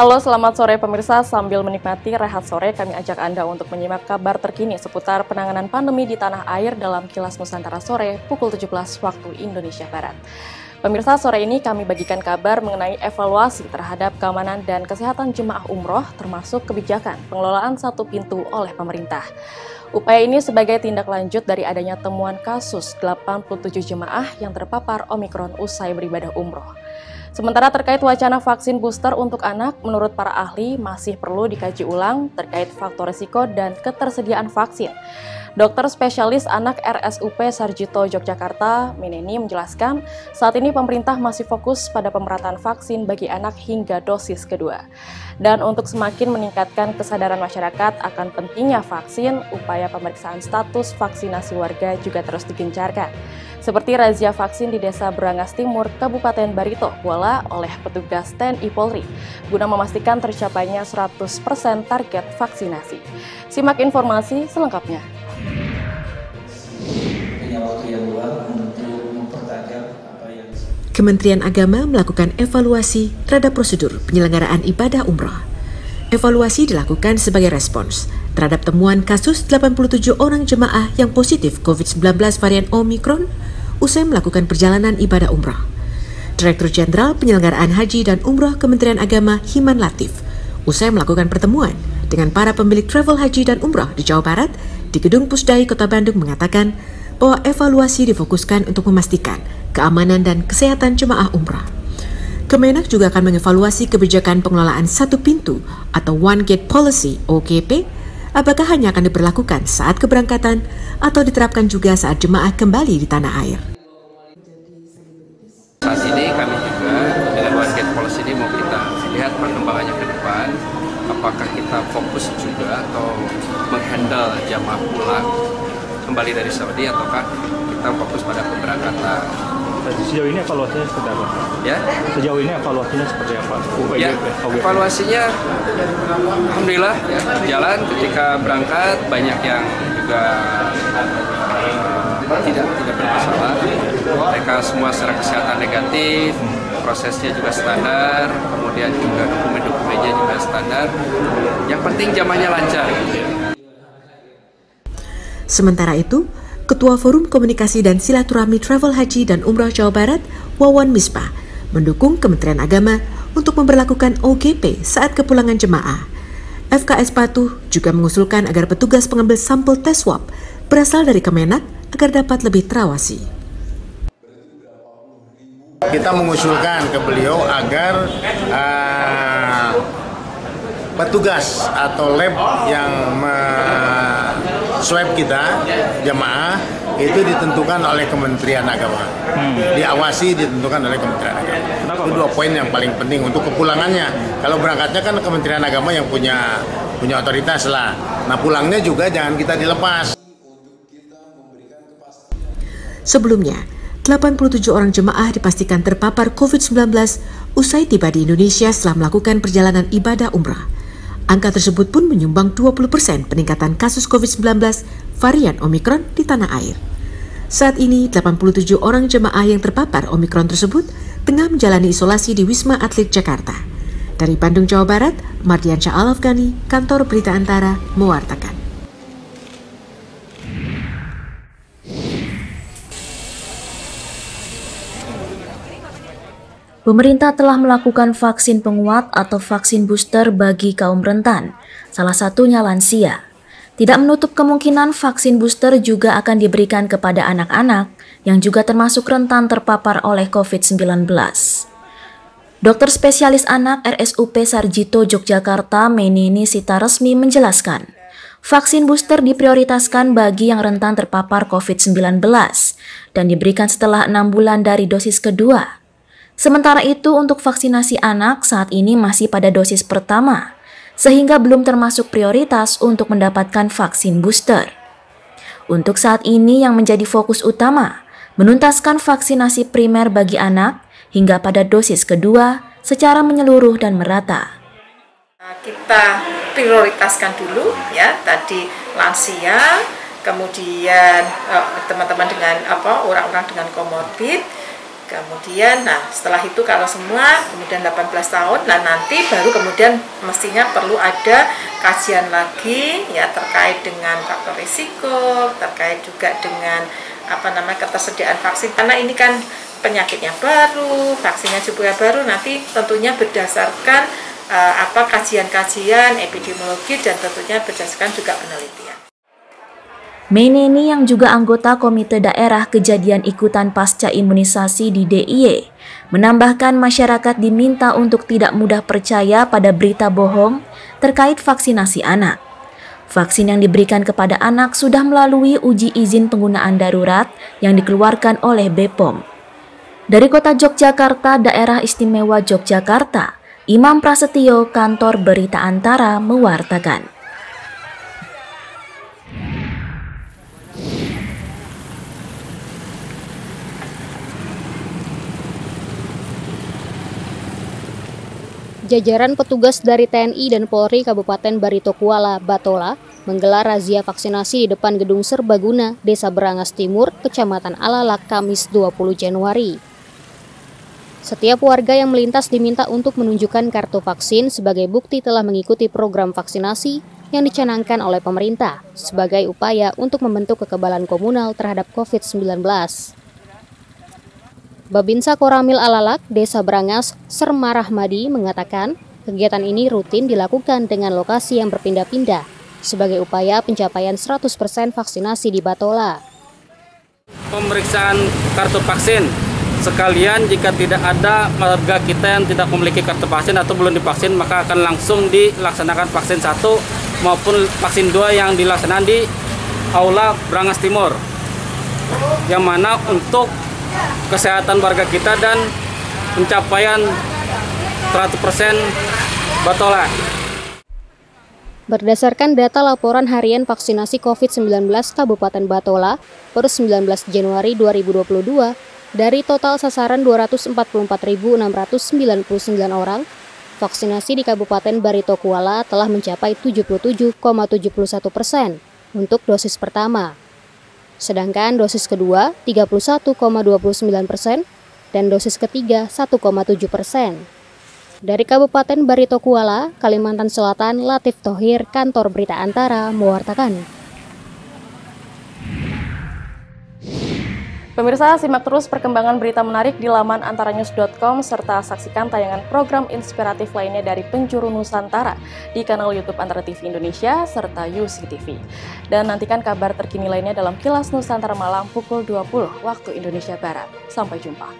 Halo, selamat sore pemirsa. Sambil menikmati rehat sore, kami ajak Anda untuk menyimak kabar terkini seputar penanganan pandemi di tanah air dalam Kilas Nusantara sore pukul 17 waktu Indonesia Barat. Pemirsa, sore ini kami bagikan kabar mengenai evaluasi terhadap keamanan dan kesehatan jemaah umroh, termasuk kebijakan pengelolaan satu pintu oleh pemerintah. Upaya ini sebagai tindak lanjut dari adanya temuan kasus 87 jemaah yang terpapar Omikron usai beribadah umroh. Sementara terkait wacana vaksin booster untuk anak, menurut para ahli masih perlu dikaji ulang terkait faktor risiko dan ketersediaan vaksin. Dokter spesialis anak RSUP Sarjito Yogyakarta, Meneni, menjelaskan saat ini pemerintah masih fokus pada pemerataan vaksin bagi anak hingga dosis kedua. Dan untuk semakin meningkatkan kesadaran masyarakat akan pentingnya vaksin, upaya pemeriksaan status vaksinasi warga juga terus digencarkan. Seperti razia vaksin di Desa Brangas Timur, Kabupaten Barito, Kuala oleh petugas TNI Polri, guna memastikan tercapainya 100% target vaksinasi. Simak informasi selengkapnya. Kementerian Agama melakukan evaluasi terhadap prosedur penyelenggaraan ibadah umroh. Evaluasi dilakukan sebagai respons terhadap temuan kasus 87 orang jemaah yang positif COVID-19 varian Omikron usai melakukan perjalanan ibadah umroh. Direktur Jenderal Penyelenggaraan Haji dan Umroh Kementerian Agama Himan Latif usai melakukan pertemuan dengan para pemilik travel haji dan umroh di Jawa Barat di Gedung Pusdai Kota Bandung mengatakan bahwa evaluasi difokuskan untuk memastikan keamanan dan kesehatan jemaah umrah. Kemenak juga akan mengevaluasi kebijakan pengelolaan satu pintu atau One Gate Policy OGP, apakah hanya akan diberlakukan saat keberangkatan atau diterapkan juga saat jemaah kembali di tanah air. Saat ini kami juga dengan One Gate Policy ini mau kita lihat perkembangannya ke depan, apakah kita fokus juga atau menghandle jamaah pulang kembali dari Saudi ataukah kita fokus pada pemberangkatan. Sejauh ini evaluasinya seperti apa? Ya? Sejauh ini evaluasinya seperti apa? Ya, evaluasinya alhamdulillah ya, berjalan. Ketika berangkat banyak yang juga tidak bermasalah. Mereka semua secara kesehatan negatif, prosesnya juga standar, kemudian juga dokumen-dokumennya juga standar. Yang penting jamaahnya lancar. Sementara itu, Ketua Forum Komunikasi dan Silaturahmi Travel Haji dan Umroh Jawa Barat, Wawan Misbah, mendukung Kementerian Agama untuk memberlakukan OGP saat kepulangan jemaah. FKS Patuh juga mengusulkan agar petugas pengambil sampel tes swab berasal dari Kemenak agar dapat lebih terawasi. Kita mengusulkan ke beliau agar petugas atau lab yang swab kita jemaah itu ditentukan oleh Kementerian Agama, diawasi ditentukan oleh Kementerian Agama. Itu dua poin yang paling penting untuk kepulangannya. Kalau berangkatnya kan Kementerian Agama yang punya otoritas lah. Nah pulangnya juga jangan kita dilepas. Sebelumnya, 87 orang jemaah dipastikan terpapar COVID-19 usai tiba di Indonesia setelah melakukan perjalanan ibadah umrah. Angka tersebut pun menyumbang 20% peningkatan kasus COVID-19 varian Omikron di tanah air. Saat ini, 87 orang jemaah yang terpapar Omikron tersebut tengah menjalani isolasi di Wisma Atlet Jakarta. Dari Bandung, Jawa Barat, Mardiansyah Al-Afghani, Kantor Berita Antara, mewartakan. Pemerintah telah melakukan vaksin penguat atau vaksin booster bagi kaum rentan, salah satunya lansia. Tidak menutup kemungkinan vaksin booster juga akan diberikan kepada anak-anak yang juga termasuk rentan terpapar oleh COVID-19. Dokter spesialis anak RSUP Sarjito Yogyakarta, Meneni Sitaresmi menjelaskan, vaksin booster diprioritaskan bagi yang rentan terpapar COVID-19 dan diberikan setelah 6 bulan dari dosis kedua. Sementara itu, untuk vaksinasi anak saat ini masih pada dosis pertama, sehingga belum termasuk prioritas untuk mendapatkan vaksin booster. Untuk saat ini yang menjadi fokus utama, menuntaskan vaksinasi primer bagi anak hingga pada dosis kedua secara menyeluruh dan merata. Kita prioritaskan dulu ya, tadi lansia, kemudian teman-teman dengan orang-orang dengan komorbid. Kemudian, nah setelah itu kalau semua, kemudian 18 tahun, nah nanti baru kemudian mestinya perlu ada kajian lagi ya terkait dengan faktor risiko, terkait juga dengan ketersediaan vaksin. Karena ini kan penyakitnya baru, vaksinnya juga baru, nanti tentunya berdasarkan kajian-kajian epidemiologi dan tentunya berdasarkan juga penelitian. Meneni yang juga anggota Komite Daerah Kejadian Ikutan Pasca Imunisasi di DIY menambahkan masyarakat diminta untuk tidak mudah percaya pada berita bohong terkait vaksinasi anak. Vaksin yang diberikan kepada anak sudah melalui uji izin penggunaan darurat yang dikeluarkan oleh BPOM. Dari Kota Yogyakarta, Daerah Istimewa Yogyakarta, Imam Prasetyo, Kantor Berita Antara mewartakan. Jajaran petugas dari TNI dan Polri Kabupaten Barito Kuala, Batola menggelar razia vaksinasi di depan Gedung Serbaguna, Desa Berangas Timur, Kecamatan Alalak, Kamis 20 Januari. Setiap warga yang melintas diminta untuk menunjukkan kartu vaksin sebagai bukti telah mengikuti program vaksinasi yang dicanangkan oleh pemerintah sebagai upaya untuk membentuk kekebalan komunal terhadap COVID-19. Babinsa Koramil Alalak, Desa Berangas, Serma Rahmadi mengatakan kegiatan ini rutin dilakukan dengan lokasi yang berpindah-pindah sebagai upaya pencapaian 100% vaksinasi di Batola. Pemeriksaan kartu vaksin, sekalian jika tidak ada warga kita yang tidak memiliki kartu vaksin atau belum divaksin, maka akan langsung dilaksanakan vaksin 1 maupun vaksin 2 yang dilaksanakan di Aula Berangas Timur, yang mana untuk kesehatan warga kita dan pencapaian 100% Batola. Berdasarkan data laporan harian vaksinasi COVID-19 Kabupaten Batola per 19 Januari 2022, dari total sasaran 244.699 orang, vaksinasi di Kabupaten Barito Kuala telah mencapai 77,71% untuk dosis pertama. Sedangkan dosis kedua 31,29% dan dosis ketiga 1,7%. Dari Kabupaten Barito Kuala, Kalimantan Selatan, Latif Thohir, Kantor Berita Antara mewartakan. Pemirsa, simak terus perkembangan berita menarik di laman antaranews.com serta saksikan tayangan program inspiratif lainnya dari penjuru Nusantara di kanal YouTube Antara TV Indonesia serta UC TV. Dan nantikan kabar terkini lainnya dalam Kilas Nusantara Malam pukul 20 waktu Indonesia Barat. Sampai jumpa.